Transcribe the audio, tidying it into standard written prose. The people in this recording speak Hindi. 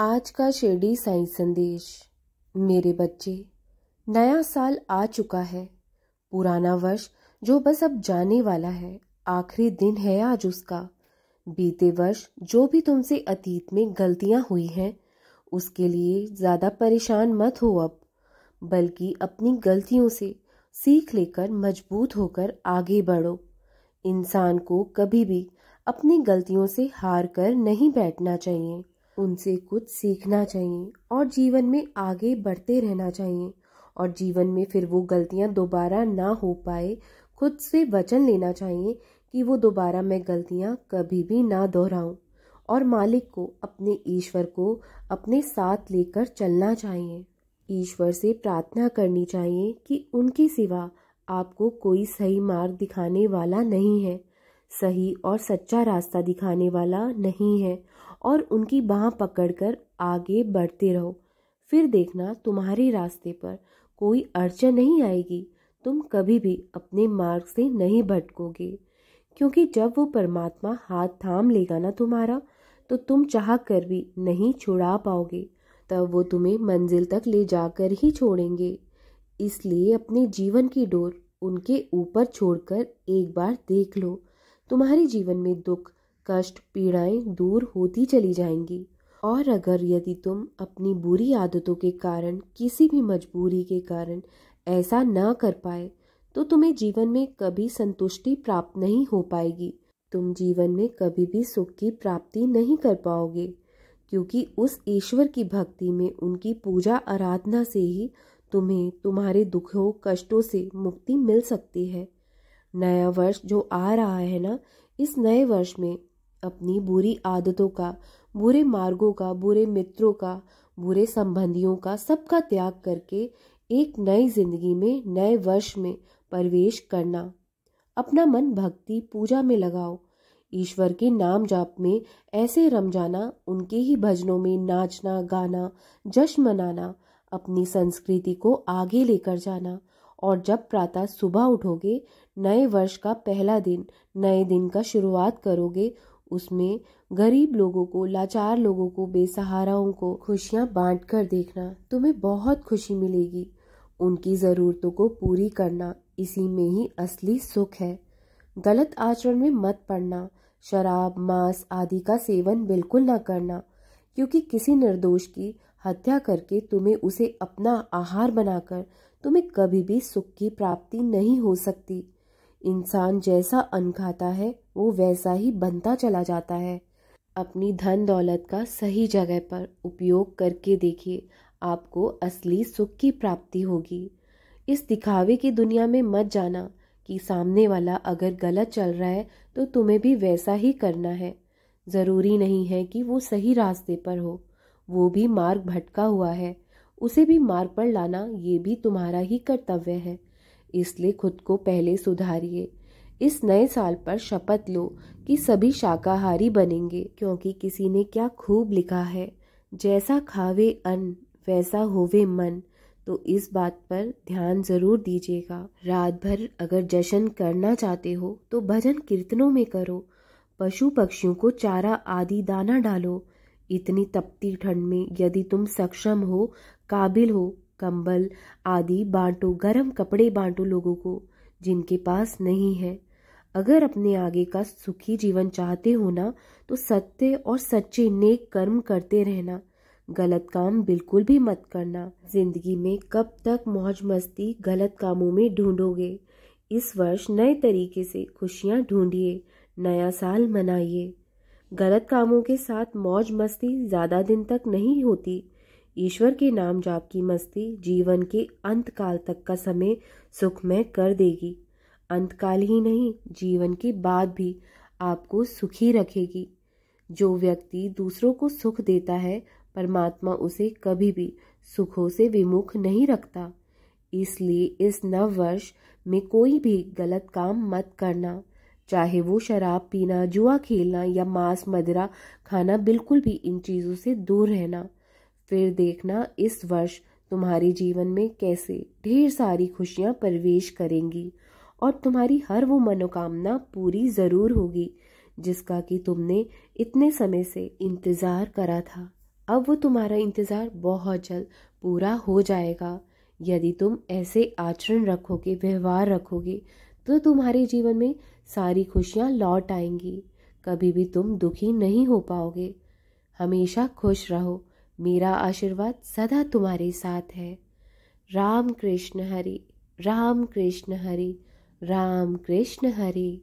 आज का शिरडी साईं संदेश। मेरे बच्चे, नया साल आ चुका है। पुराना वर्ष जो बस अब जाने वाला है, आखिरी दिन है आज उसका। बीते वर्ष जो भी तुमसे अतीत में गलतियां हुई हैं, उसके लिए ज़्यादा परेशान मत हो अब, बल्कि अपनी गलतियों से सीख लेकर मजबूत होकर आगे बढ़ो। इंसान को कभी भी अपनी गलतियों से हार कर नहीं बैठना चाहिए, उनसे कुछ सीखना चाहिए और जीवन में आगे बढ़ते रहना चाहिए। और जीवन में फिर वो गलतियां दोबारा ना हो पाए, खुद से वचन लेना चाहिए कि वो दोबारा मैं गलतियां कभी भी ना दोहराऊं। और मालिक को, अपने ईश्वर को अपने साथ लेकर चलना चाहिए। ईश्वर से प्रार्थना करनी चाहिए कि उनके सिवा आपको कोई सही मार्ग दिखाने वाला नहीं है, सही और सच्चा रास्ता दिखाने वाला नहीं है। और उनकी बाह पकड़कर आगे बढ़ते रहो। फिर देखना तुम्हारे रास्ते पर कोई अड़चन नहीं आएगी, तुम कभी भी अपने मार्ग से नहीं भटकोगे। क्योंकि जब वो परमात्मा हाथ थाम लेगा ना तुम्हारा, तो तुम चाह कर भी नहीं छुड़ा पाओगे। तब वो तुम्हें मंजिल तक ले जाकर ही छोड़ेंगे। इसलिए अपने जीवन की डोर उनके ऊपर छोड़कर एक बार देख लो। तुम्हारे जीवन में दुख, कष्ट, पीड़ाएं दूर होती चली जाएंगी। और अगर यदि तुम अपनी बुरी आदतों के कारण, किसी भी मजबूरी के कारण ऐसा ना कर पाए, तो तुम्हें जीवन में कभी संतुष्टि प्राप्त नहीं हो पाएगी। तुम जीवन में कभी भी सुख की प्राप्ति नहीं कर पाओगे, क्योंकि उस ईश्वर की भक्ति में, उनकी पूजा आराधना से ही तुम्हें तुम्हारे दुखों, कष्टों से मुक्ति मिल सकती है। नया वर्ष जो आ रहा है ना, इस नए वर्ष में अपनी बुरी आदतों का, बुरे मार्गों का, बुरे मित्रों का, बुरे संबंधियों का, सबका त्याग करके एक नई जिंदगी में, नए वर्ष में प्रवेश करना। अपना मन भक्ति पूजा में लगाओ, ईश्वर के नाम जाप में ऐसे रम जाना, उनके ही भजनों में नाचना, गाना, जश्न मनाना, अपनी संस्कृति को आगे लेकर जाना। और जब प्रातः सुबह उठोगे, नए वर्ष का पहला दिन, नए दिन का शुरुआत करोगे, उसमें गरीब लोगों को, लाचार लोगों को, बेसहाराओं को खुशियां बांट कर देखना। तुम्हें बहुत खुशी मिलेगी। उनकी ज़रूरतों को पूरी करना, इसी में ही असली सुख है। गलत आचरण में मत पड़ना। शराब, मांस आदि का सेवन बिल्कुल ना करना, क्योंकि किसी निर्दोष की हत्या करके तुम्हें उसे अपना आहार बनाकर तुम्हें कभी भी सुख की प्राप्ति नहीं हो सकती। इंसान जैसा अन्न खाता है, वो वैसा ही बनता चला जाता है। अपनी धन दौलत का सही जगह पर उपयोग करके देखिए, आपको असली सुख की प्राप्ति होगी। इस दिखावे की दुनिया में मत जाना कि सामने वाला अगर गलत चल रहा है तो तुम्हें भी वैसा ही करना है। ज़रूरी नहीं है कि वो सही रास्ते पर हो, वो भी मार्ग भटका हुआ है, उसे भी मार्ग पर लाना ये भी तुम्हारा ही कर्तव्य है। इसलिए खुद को पहले सुधारिए। इस नए साल पर शपथ लो कि सभी शाकाहारी बनेंगे, क्योंकि किसी ने क्या खूब लिखा है, जैसा खावे अन्न वैसा होवे मन। तो इस बात पर ध्यान जरूर दीजिएगा। रात भर अगर जश्न करना चाहते हो तो भजन कीर्तनों में करो, पशु पक्षियों को चारा आदि दाना डालो। इतनी तपती ठंड में यदि तुम सक्षम हो, काबिल हो, कंबल आदि बांटो, गर्म कपड़े बांटो लोगों को जिनके पास नहीं है। अगर अपने आगे का सुखी जीवन चाहते हो ना, तो सत्य और सच्चे नेक कर्म करते रहना। गलत काम बिल्कुल भी मत करना। जिंदगी में कब तक मौज मस्ती गलत कामों में ढूंढोगे। इस वर्ष नए तरीके से खुशियां ढूंढिए, नया साल मनाइए। गलत कामों के साथ मौज मस्ती ज्यादा दिन तक नहीं होती। ईश्वर के नाम जाप की मस्ती जीवन के अंत काल तक का समय सुखमय कर देगी। अंतकाल ही नहीं, जीवन के बाद भी आपको सुखी रखेगी। जो व्यक्ति दूसरों को सुख देता है, परमात्मा उसे कभी भी सुखों से विमुख नहीं रखता। इसलिए इस नव वर्ष में कोई भी गलत काम मत करना, चाहे वो शराब पीना, जुआ खेलना या मांस मदिरा खाना, बिल्कुल भी इन चीज़ों से दूर रहना। फिर देखना इस वर्ष तुम्हारे जीवन में कैसे ढेर सारी खुशियां प्रवेश करेंगी और तुम्हारी हर वो मनोकामना पूरी ज़रूर होगी जिसका कि तुमने इतने समय से इंतज़ार करा था। अब वो तुम्हारा इंतज़ार बहुत जल्द पूरा हो जाएगा। यदि तुम ऐसे आचरण रखोगे, व्यवहार रखोगे, तो तुम्हारे जीवन में सारी खुशियाँ लौट आएंगी। कभी भी तुम दुखी नहीं हो पाओगे। हमेशा खुश रहो। मेरा आशीर्वाद सदा तुम्हारे साथ है। राम कृष्ण हरि, राम कृष्ण हरि, राम कृष्ण हरि।